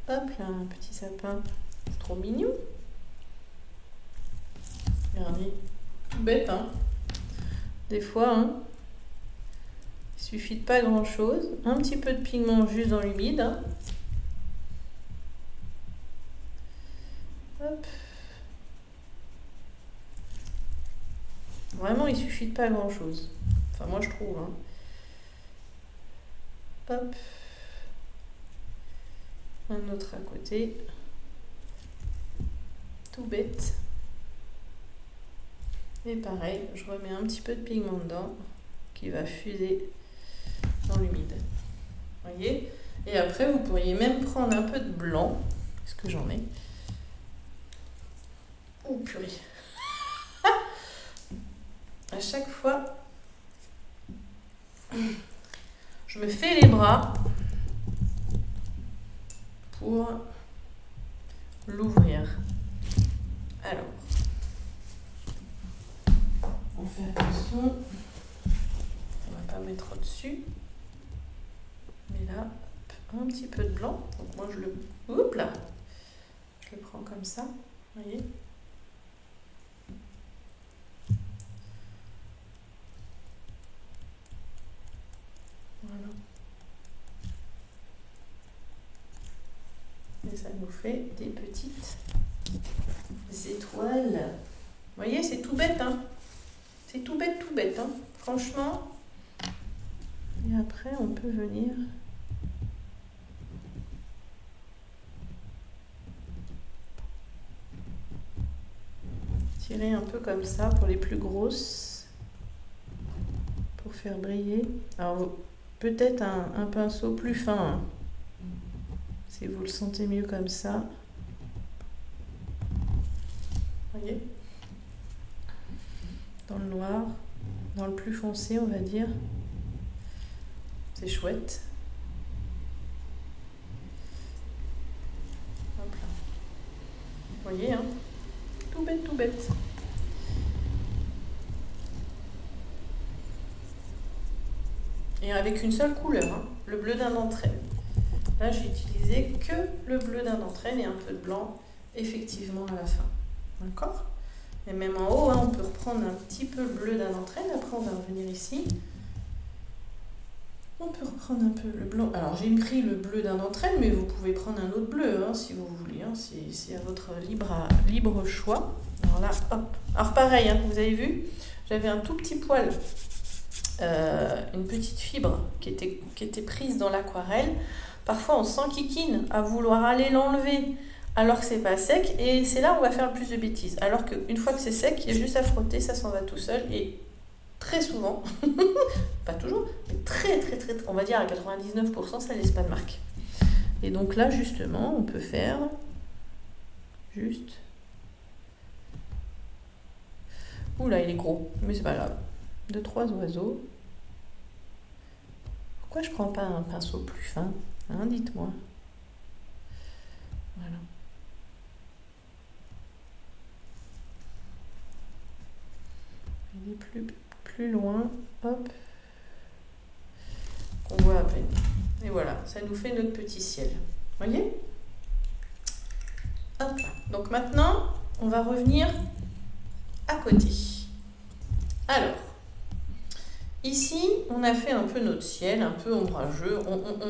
Hop là, un petit sapin. C'est trop mignon. Regardez. Tout bête, hein? Des fois, hein? Il suffit de pas grand chose. Un petit peu de pigment juste dans l'humide. Hein? Hop. Vraiment, il suffit de pas grand chose. Enfin, moi je trouve. Hein? Hop. Un autre à côté. Tout bête. Et pareil, je remets un petit peu de pigment dedans qui va fuser dans l'humide. Voyez? Et après, vous pourriez même prendre un peu de blanc. Est-ce que j'en ai? Oh purée! À chaque fois, je me fais les bras pour l'ouvrir. Alors, on fait attention, on va pas mettre au-dessus, mais là, un petit peu de blanc. Donc moi je le, oups là, je le prends comme ça, vous voyez. Voilà. Et ça nous fait des petites étoiles. Vous voyez, c'est tout bête, hein. C'est tout bête, hein. Franchement. Et après, on peut venir tirer un peu comme ça pour les plus grosses, pour faire briller. Alors, peut-être un pinceau plus fin, hein, si vous le sentez mieux comme ça. Voyez, dans le noir, dans le plus foncé, on va dire. C'est chouette. Hop là. Vous voyez, hein, tout bête, tout bête. Et avec une seule couleur, hein, le bleu d'un d'entraîne. Là, j'ai utilisé que le bleu d'un d'entraîne et un peu de blanc, effectivement, à la fin. D'accord? Et même en haut, hein, on peut reprendre un petit peu le bleu d'un d'entraîne. Après, on va revenir ici. On peut reprendre un peu le blanc. Alors, j'ai pris le bleu d'un d'entraîne, mais vous pouvez prendre un autre bleu, hein, si vous voulez. Hein. C'est à votre libre choix. Alors là, hop. Alors, pareil, hein, vous avez vu, j'avais un tout petit poil, une petite fibre qui était prise dans l'aquarelle. Parfois, on s'enquiquine à vouloir aller l'enlever alors que c'est pas sec, et c'est là où on va faire le plus de bêtises. Alors qu'une fois que c'est sec, il y a juste à frotter, ça s'en va tout seul, et très souvent, pas toujours, mais très, on va dire à 99%, ça laisse pas de marque. Et donc là, justement, on peut faire juste... Oula, il est gros, mais c'est pas grave. 2-3 oiseaux. Pourquoi je prends pas un pinceau plus fin, hein, dites-moi. Voilà. Il est plus loin, hop, on voit à peine. Et voilà, ça nous fait notre petit ciel. Voyez? Hop là. Donc maintenant, on va revenir à côté. Alors, Ici, on a fait un peu notre ciel, un peu ombrageux.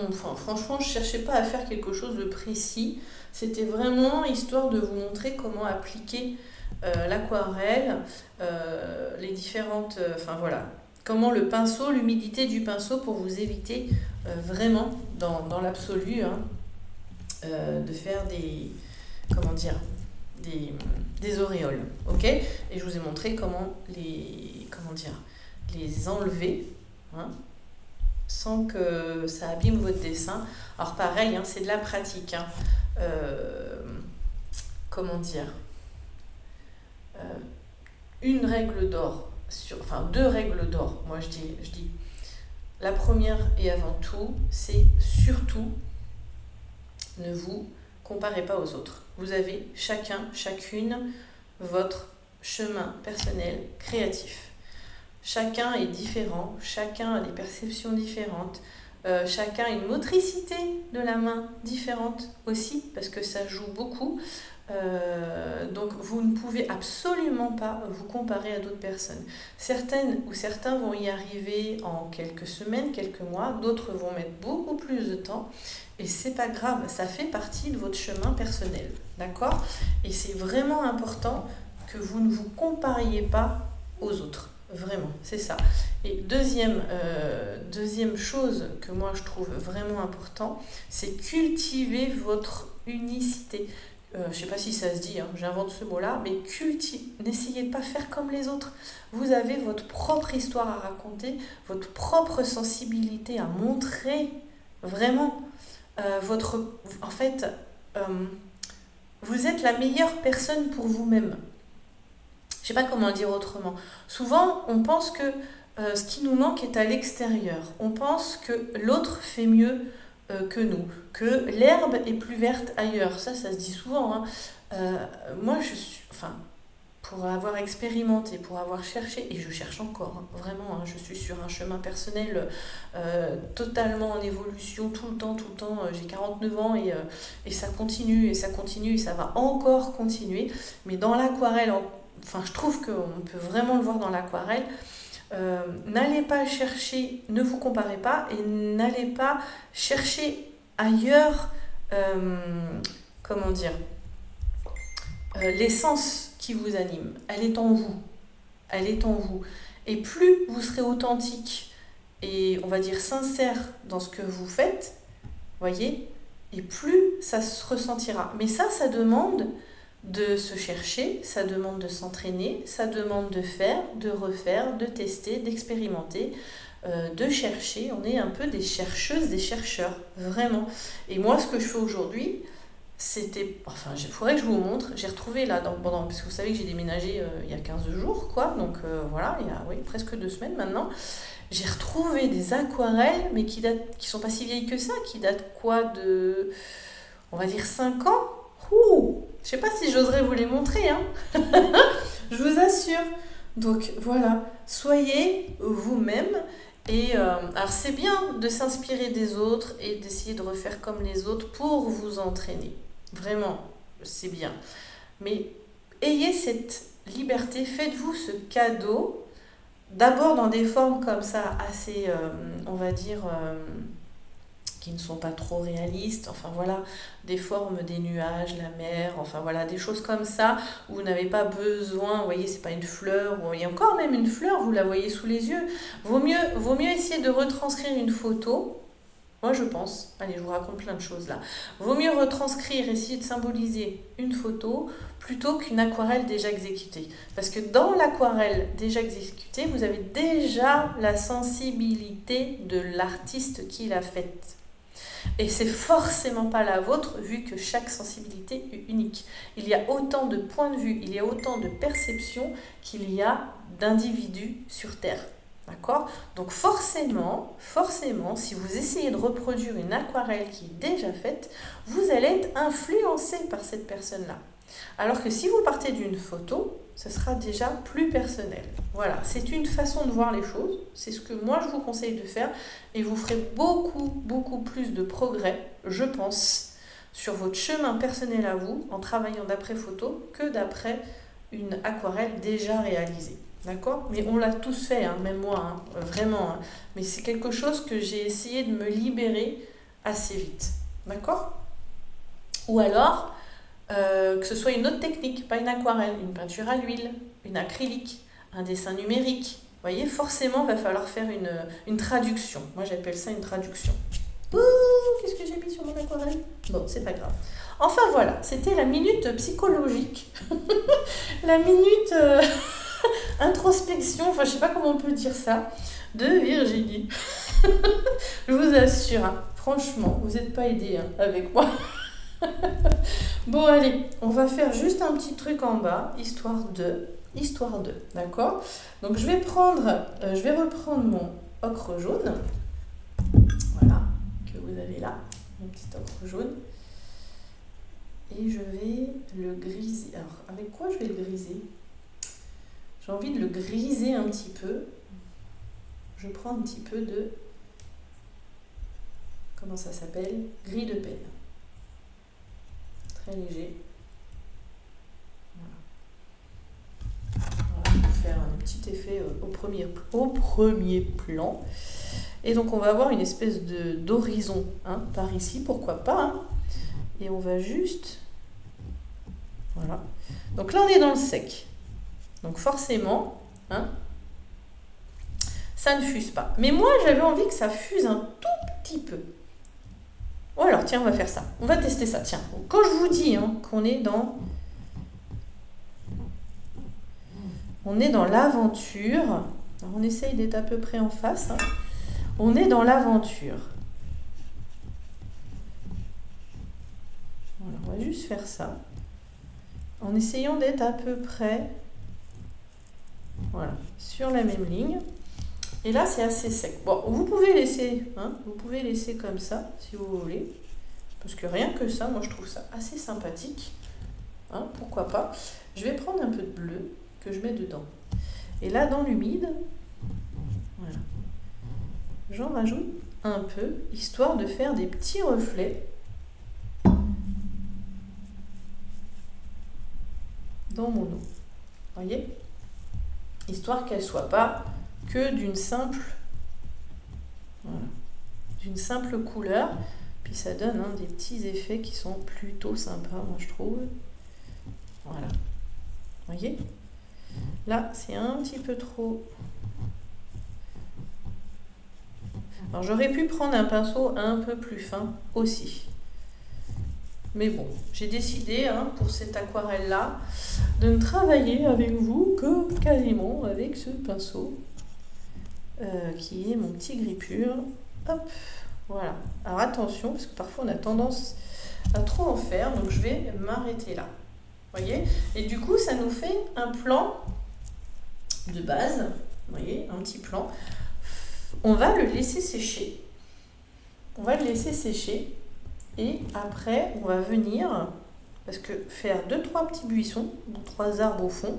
Enfin, franchement, je ne cherchais pas à faire quelque chose de précis. C'était vraiment histoire de vous montrer comment appliquer l'aquarelle, les différentes... Enfin voilà, comment le pinceau, l'humidité du pinceau pour vous éviter vraiment, dans l'absolu, hein, de faire des... Comment dire, des auréoles, ok. Et je vous ai montré comment les enlever, hein, sans que ça abîme votre dessin. Alors pareil, hein, c'est de la pratique, hein. Comment dire, une règle d'or, enfin 2 règles d'or, moi je dis. La première et avant tout, c'est surtout ne vous comparez pas aux autres. Vous avez chacune votre chemin personnel créatif. Chacun est différent, chacun a des perceptions différentes, chacun a une motricité de la main différente aussi, parce que ça joue beaucoup. Donc vous ne pouvez absolument pas vous comparer à d'autres personnes. Certaines ou certains vont y arriver en quelques semaines, quelques mois, d'autres vont mettre beaucoup plus de temps. Et c'est pas grave, ça fait partie de votre chemin personnel, d'accord? Et c'est vraiment important que vous ne vous compariez pas aux autres, vraiment, c'est ça. Et deuxième chose que moi je trouve vraiment important, c'est cultiver votre unicité. Je ne sais pas si ça se dit, hein, j'invente ce mot-là, mais n'essayez de pas faire comme les autres. Vous avez votre propre histoire à raconter, votre propre sensibilité à montrer, vraiment. En fait, vous êtes la meilleure personne pour vous-même. Je ne sais pas comment le dire autrement. Souvent, on pense que ce qui nous manque est à l'extérieur. On pense que l'autre fait mieux que nous, que l'herbe est plus verte ailleurs. Ça se dit souvent, hein. Moi, pour avoir expérimenté, pour avoir cherché, et je cherche encore, hein, vraiment, hein, je suis sur un chemin personnel totalement en évolution, tout le temps, j'ai 49 ans et ça continue, et ça va encore continuer, mais dans l'aquarelle, je trouve qu'on peut vraiment le voir dans l'aquarelle. N'allez pas chercher, ne vous comparez pas, et n'allez pas chercher ailleurs, l'essence qui vous anime. Elle est en vous. Et plus vous serez authentique et on va dire sincère dans ce que vous faites, voyez, et plus ça se ressentira. Mais ça demande de se chercher, ça demande de s'entraîner, ça demande de faire, de refaire, de tester, d'expérimenter, de chercher. On est un peu des chercheuses, des chercheurs, vraiment. Et moi, ce que je fais aujourd'hui, il faudrait que je vous montre. J'ai retrouvé là, parce que vous savez que j'ai déménagé il y a 15 jours, quoi. Donc voilà, il y a presque 2 semaines maintenant. J'ai retrouvé des aquarelles, mais qui sont pas si vieilles que ça, qui datent de, on va dire 5 ans. Je sais pas si j'oserais vous les montrer, hein. Je vous assure. Donc voilà, soyez vous-même. Et alors c'est bien de s'inspirer des autres et d'essayer de refaire comme les autres pour vous entraîner. Vraiment, c'est bien. Mais ayez cette liberté, faites-vous ce cadeau, d'abord dans des formes comme ça, assez, on va dire, qui ne sont pas trop réalistes, enfin voilà, des formes des nuages, la mer, enfin voilà, des choses comme ça, où vous n'avez pas besoin, vous voyez, c'est pas une fleur, ou il y a encore même une fleur, vous la voyez sous les yeux. Vaut mieux essayer de retranscrire une photo, moi je pense, allez, je vous raconte plein de choses là, vaut mieux retranscrire, essayer de symboliser une photo, plutôt qu'une aquarelle déjà exécutée. Parce que dans l'aquarelle déjà exécutée, vous avez déjà la sensibilité de l'artiste qui l'a faite. Et c'est forcément pas la vôtre, vu que chaque sensibilité est unique. Il y a autant de points de vue, il y a autant de perceptions qu'il y a d'individus sur Terre. D'accord ? Donc forcément, si vous essayez de reproduire une aquarelle qui est déjà faite, vous allez être influencé par cette personne-là. Alors que si vous partez d'une photo, ce sera déjà plus personnel. Voilà, c'est une façon de voir les choses. C'est ce que moi je vous conseille de faire et vous ferez beaucoup plus de progrès, je pense, sur votre chemin personnel à vous en travaillant d'après photo que d'après une aquarelle déjà réalisée. D'accord? Mais on l'a tous fait, hein, même moi, hein, vraiment. Hein. Mais c'est quelque chose que j'ai essayé de me libérer assez vite. D'accord? Ou alors, que ce soit une autre technique, pas une aquarelle, une peinture à l'huile, une acrylique, un dessin numérique. Vous voyez, forcément, il va falloir faire une traduction. Moi, j'appelle ça une traduction. Ouh, qu'est-ce que j'ai mis sur mon aquarelle? Bon, c'est pas grave. Enfin, voilà, c'était la minute psychologique. La minute introspection, enfin, je sais pas comment on peut dire ça, de Virginie. Je vous assure, hein, franchement, vous n'êtes pas aidés hein, avec moi. Bon, allez, on va faire juste un petit truc en bas, histoire de, d'accord? Donc, je vais reprendre mon ocre jaune, voilà, que vous avez là, mon petit ocre jaune, et je vais le griser. Alors, avec quoi je vais le griser? J'ai envie de le griser un petit peu. Je prends un petit peu de, comment ça s'appelle? Gris de peine. Très léger. Voilà, pour faire un petit effet au premier plan. Et donc on va avoir une espèce d'horizon hein, par ici, pourquoi pas. Hein. Et on va juste... Voilà. Donc là on est dans le sec. Donc forcément, hein, ça ne fuse pas. Mais moi j'avais envie que ça fuse un tout petit peu. Oh alors tiens, on va faire ça. On va tester ça. Tiens, quand je vous dis hein, qu'on est dans... On est dans l'aventure. On essaye d'être à peu près en face. Hein. On est dans l'aventure. Voilà, on va juste faire ça. En essayant d'être à peu près voilà, sur la même ligne. Et là, c'est assez sec. Bon, vous pouvez laisser comme ça, si vous voulez. Parce que rien que ça, moi, je trouve ça assez sympathique. Hein, pourquoi pas. Je vais prendre un peu de bleu que je mets dedans. Et là, dans l'humide, voilà, j'en rajoute un peu, histoire de faire des petits reflets dans mon eau. Voyez? Histoire qu'elle ne soit pas que d'une simple couleur. Puis ça donne hein, des petits effets qui sont plutôt sympas, moi je trouve. Voilà. Voyez? Là, c'est un petit peu trop... Alors j'aurais pu prendre un pinceau un peu plus fin aussi. Mais bon, j'ai décidé hein, pour cette aquarelle-là de ne travailler avec vous que quasiment avec ce pinceau qui est mon petit gris pur. Hop, voilà. Alors attention, parce que parfois on a tendance à trop en faire, donc je vais m'arrêter là. Voyez? Et du coup, ça nous fait un plan de base. Vous voyez, un petit plan. On va le laisser sécher. Et après, on va venir, parce que faire 2-3 petits buissons, 3 arbres au fond,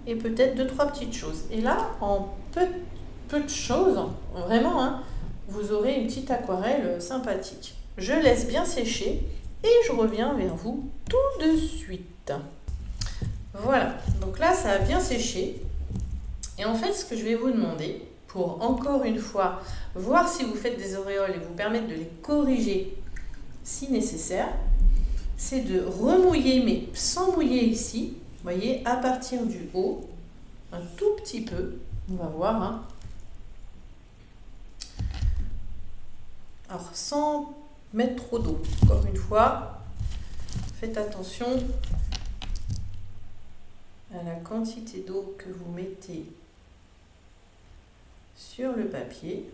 et peut-être 2-3 petites choses. Et là, en peu de choses, vraiment, hein, vous aurez une petite aquarelle sympathique. Je laisse bien sécher et je reviens vers vous tout de suite. Voilà, donc là, ça a bien séché. Et en fait, ce que je vais vous demander, pour encore une fois, voir si vous faites des auréoles et vous permettre de les corriger si nécessaire, c'est de remouiller, mais sans mouiller ici, vous voyez, à partir du haut, un tout petit peu, on va voir, hein. Alors, sans mettre trop d'eau, encore une fois, faites attention à la quantité d'eau que vous mettez sur le papier.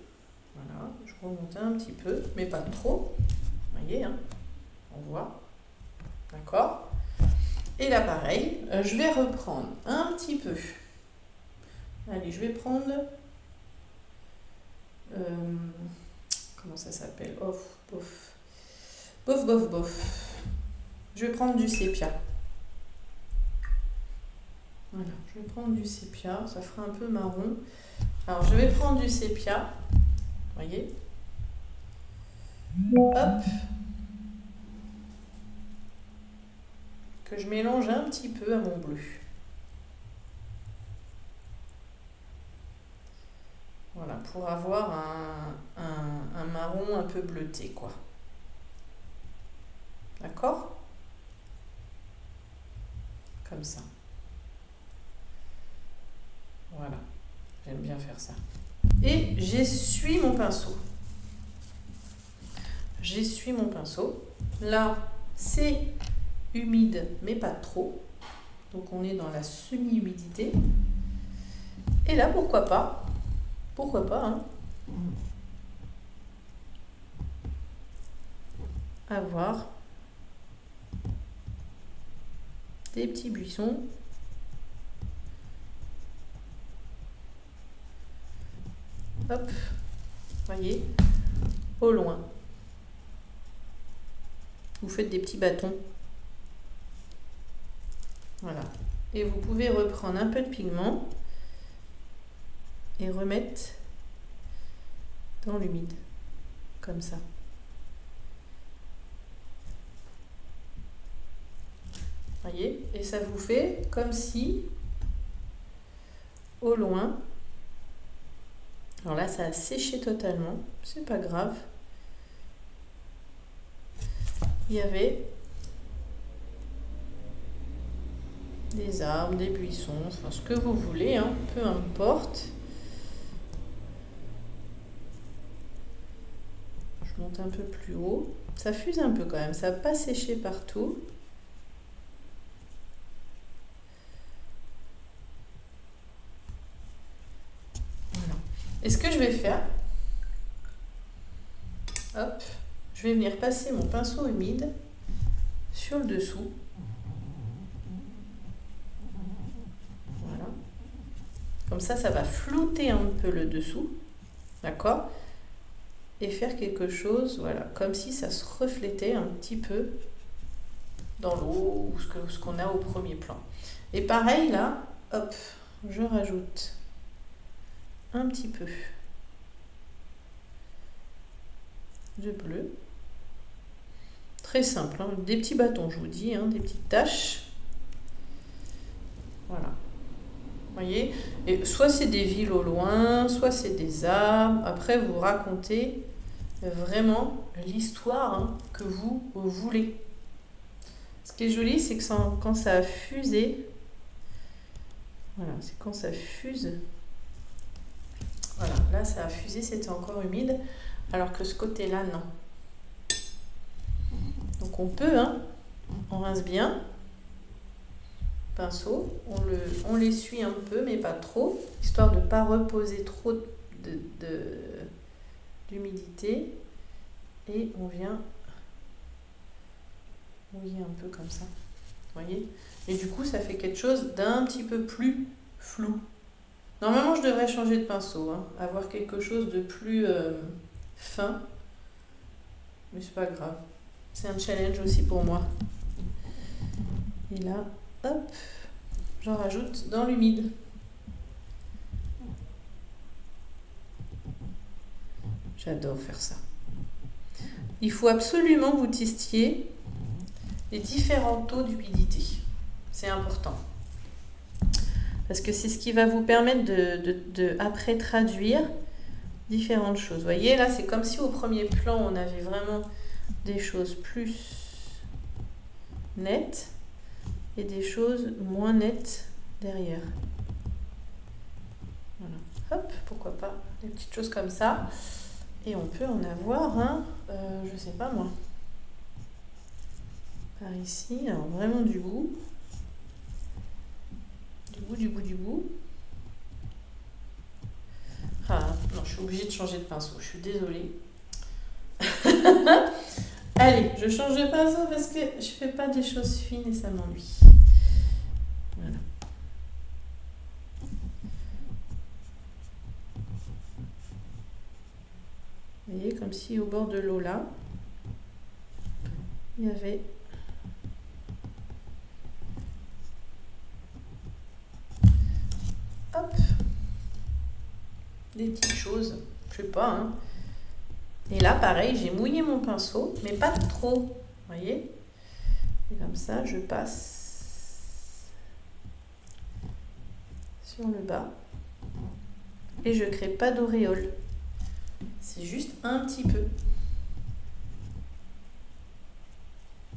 Voilà, je remonte un petit peu, mais pas trop. Vous voyez, hein, on voit. D'accord? Et là, pareil, je vais reprendre un petit peu. Allez, je vais prendre... comment ça s'appelle? Bof. Je vais prendre du sépia. Voilà, je vais prendre du sépia, ça fera un peu marron. Alors, je vais prendre du sépia, vous voyez. Hop. Que je mélange un petit peu à mon bleu. Voilà, pour avoir un marron un peu bleuté, quoi. D'accord? Comme ça. Voilà, j'aime bien faire ça. Et j'essuie mon pinceau. J'essuie mon pinceau. Là, c'est humide, mais pas trop. Donc on est dans la semi-humidité. Et là, pourquoi pas, hein, avoir des petits buissons. Hop, voyez, au loin. Vous faites des petits bâtons. Voilà. Et vous pouvez reprendre un peu de pigment et remettre dans l'humide, comme ça. Voyez, et ça vous fait comme si, au loin, alors là ça a séché totalement, c'est pas grave, il y avait des arbres, des buissons, enfin ce que vous voulez, hein, peu importe. Je monte un peu plus haut, ça fuse un peu quand même, ça n'a pas séché partout. Et ce que je vais faire, hop, je vais venir passer mon pinceau humide sur le dessous. Voilà. Comme ça va flouter un peu le dessous. D'accord? Et faire quelque chose, voilà, comme si ça se reflétait un petit peu dans l'eau ou ce qu'on a au premier plan. Et pareil, là, hop, je rajoute un petit peu de bleu. Très simple, hein, des petits bâtons, je vous dis, hein, des petites taches. Voilà. Vous voyez? Et soit c'est des villes au loin, soit c'est des arbres. Après, vous racontez vraiment l'histoire, hein, que vous voulez. Ce qui est joli, c'est que quand ça a fusé, voilà, c'est quand ça fuse. Voilà, là ça a fusé, c'était encore humide, alors que ce côté-là, non. Donc on peut, hein, on rince bien, pinceau, on l'essuie un peu, mais pas trop, histoire de ne pas reposer trop d'humidité. Et on vient mouiller un peu comme ça, vous voyez? Et du coup, ça fait quelque chose d'un petit peu plus flou. Normalement, je devrais changer de pinceau, hein, avoir quelque chose de plus fin, mais c'est pas grave. C'est un challenge aussi pour moi. Et là, hop, j'en rajoute dans l'humide. J'adore faire ça. Il faut absolument que vous testiez les différents taux d'humidité. C'est important. Parce que c'est ce qui va vous permettre de après traduire différentes choses. Vous voyez, là, c'est comme si au premier plan, on avait vraiment des choses plus nettes et des choses moins nettes derrière. Voilà. Hop, pourquoi pas des petites choses comme ça. Et on peut en avoir un, je sais pas moi, par ici, alors vraiment du bout. Du bout. Ah, non, je suis obligée de changer de pinceau, je suis désolée. Allez, je change de pinceau parce que je fais pas des choses fines et ça m'ennuie. Voilà. Vous voyez, comme si au bord de l'eau là, il y avait hop, des petites choses, je sais pas, hein. Et là, pareil, j'ai mouillé mon pinceau, mais pas trop, vous voyez. Et comme ça, je passe sur le bas, et je crée pas d'auréole. C'est juste un petit peu.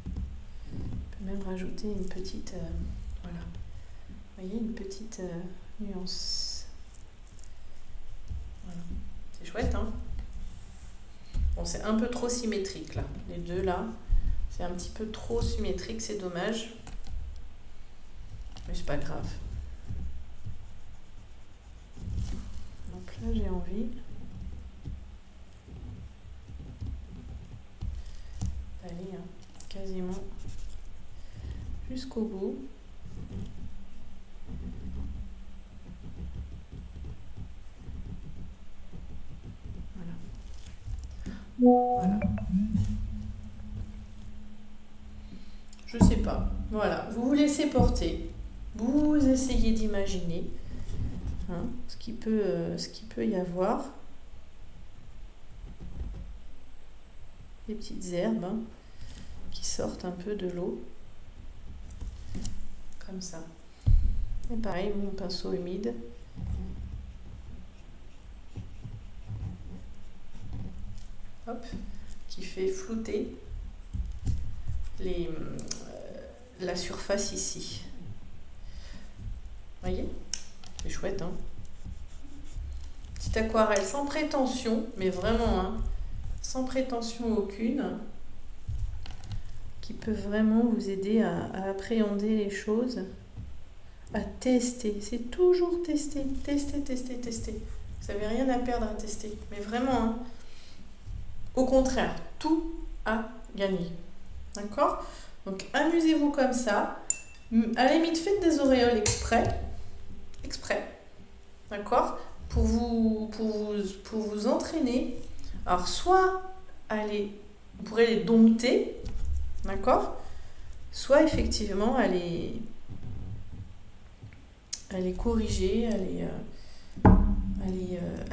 On peut même rajouter une petite, voilà, vous voyez, une petite nuance. Voilà. C'est chouette, hein? Bon, c'est un peu trop symétrique là, les deux là. C'est un petit peu trop symétrique, c'est dommage. Mais c'est pas grave. Donc là, j'ai envie d'aller quasiment jusqu'au bout. Voilà. Je sais pas. Voilà. Vous vous laissez porter. Vous essayez d'imaginer ce qu'il peut y avoir. Des petites herbes qui sortent un peu de l'eau. Comme ça. Et pareil, mon pinceau humide. Hop, qui fait flouter la surface ici. Vous voyez? C'est chouette, hein? Petite aquarelle sans prétention, mais vraiment, sans prétention aucune, qui peut vraiment vous aider à appréhender les choses, à tester. C'est toujours tester, tester, tester, tester. Vous n'avez rien à perdre à tester, mais vraiment, au contraire, tout à gagner. D'accord? Donc, amusez-vous comme ça. À la limite, faites des auréoles exprès. D'accord? Pour vous entraîner. Alors, soit vous pourrez les dompter. D'accord? Soit effectivement, à les corriger, à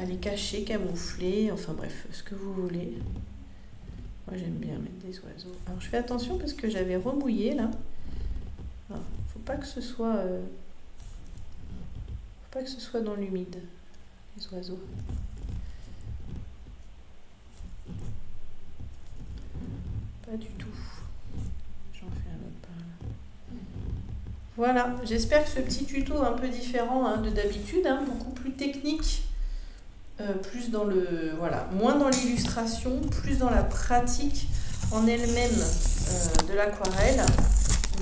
les cacher, camoufler, enfin bref, ce que vous voulez. Moi j'aime bien mettre des oiseaux. Alors je fais attention parce que j'avais remouillé là. Alors, faut pas que ce soit dans l'humide, les oiseaux. Pas du tout. J'en fais un autre par là. Voilà, j'espère que ce petit tuto un peu différent de d'habitude, beaucoup plus technique, plus dans moins dans l'illustration, plus dans la pratique en elle-même de l'aquarelle,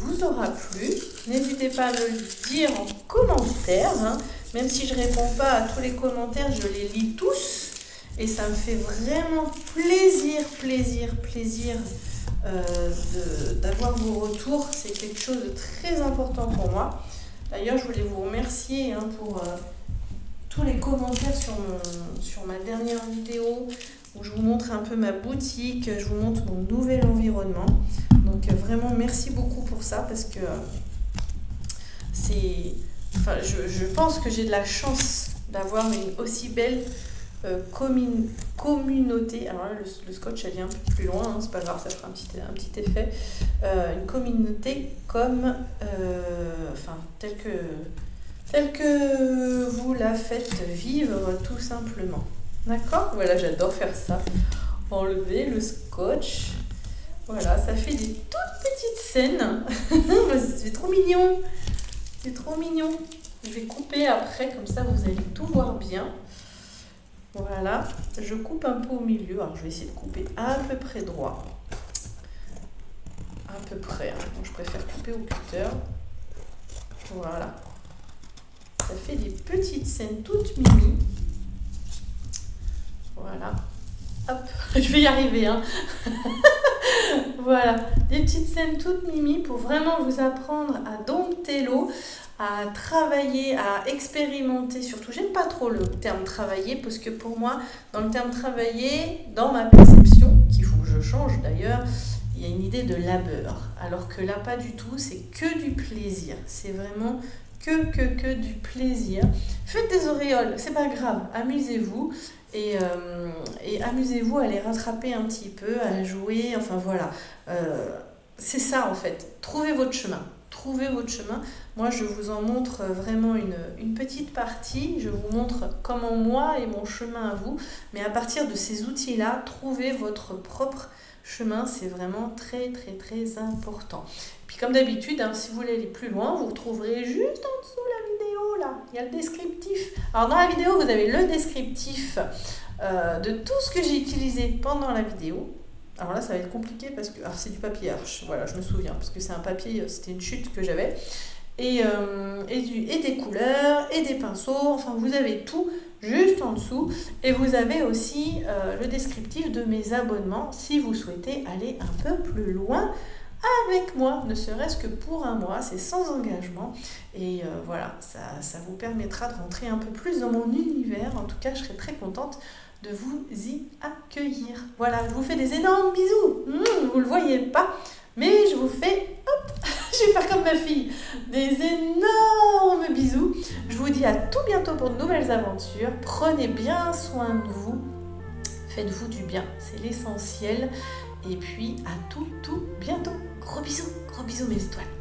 vous aura plu. N'hésitez pas à me le dire en commentaire, même si je ne réponds pas à tous les commentaires, je les lis tous et ça me fait vraiment plaisir d'avoir vos retours. C'est quelque chose de très important pour moi. D'ailleurs, je voulais vous remercier pour tous les commentaires sur ma dernière vidéo où je vous montre un peu ma boutique, je vous montre mon nouvel environnement. Donc vraiment merci beaucoup pour ça parce que je pense que j'ai de la chance d'avoir une aussi belle communauté. Alors là, le scotch elle vient un peu plus loin, c'est pas grave, ça fera un petit effet. Une communauté comme telle que vous la faites vivre tout simplement. D'accord? Voilà, j'adore faire ça. Enlever le scotch. Voilà, ça fait des toutes petites scènes. C'est trop mignon. C'est trop mignon. Je vais couper après, comme ça vous allez tout voir bien. Voilà, je coupe un peu au milieu. Alors je vais essayer de couper à peu près droit. À peu près. Donc, je préfère couper au cutter. Voilà. Ça fait des petites scènes toutes mimi. Voilà. Hop, je vais y arriver. Voilà, des petites scènes toutes mimi pour vraiment vous apprendre à dompter l'eau, à travailler, à expérimenter. Surtout, j'aime pas trop le terme travailler parce que pour moi, dans le terme travailler, dans ma perception, qu'il faut que je change d'ailleurs, il y a une idée de labeur. Alors que là, pas du tout, c'est que du plaisir. C'est vraiment que du plaisir. Faites des auréoles, c'est pas grave, amusez-vous. Et amusez-vous à les rattraper un petit peu, à jouer, enfin voilà. C'est ça en fait, trouvez votre chemin. trouver votre chemin. Moi, je vous en montre vraiment une petite partie. Je vous montre comment moi et mon chemin à vous. Mais à partir de ces outils-là, trouver votre propre chemin, c'est vraiment très, très, très important. Puis comme d'habitude, si vous voulez aller plus loin, vous retrouverez juste en dessous la vidéo, là. Il y a le descriptif. Alors dans la vidéo, vous avez le descriptif de tout ce que j'ai utilisé pendant la vidéo. Alors là, ça va être compliqué parce que c'est du papier Arches. Voilà, je me souviens, parce que c'est un papier, c'était une chute que j'avais. Et des couleurs, et des pinceaux. Enfin, vous avez tout juste en dessous. Et vous avez aussi le descriptif de mes abonnements si vous souhaitez aller un peu plus loin avec moi, ne serait-ce que pour un mois, c'est sans engagement. Et voilà, ça vous permettra de rentrer un peu plus dans mon univers. En tout cas, je serai très contente de vous y accueillir. Voilà, je vous fais des énormes bisous. Vous ne le voyez pas, mais je vous fais, je vais faire comme ma fille, des énormes bisous. Je vous dis à tout bientôt pour de nouvelles aventures. Prenez bien soin de vous. Faites-vous du bien, c'est l'essentiel. Et puis à tout bientôt. Gros bisous mes étoiles.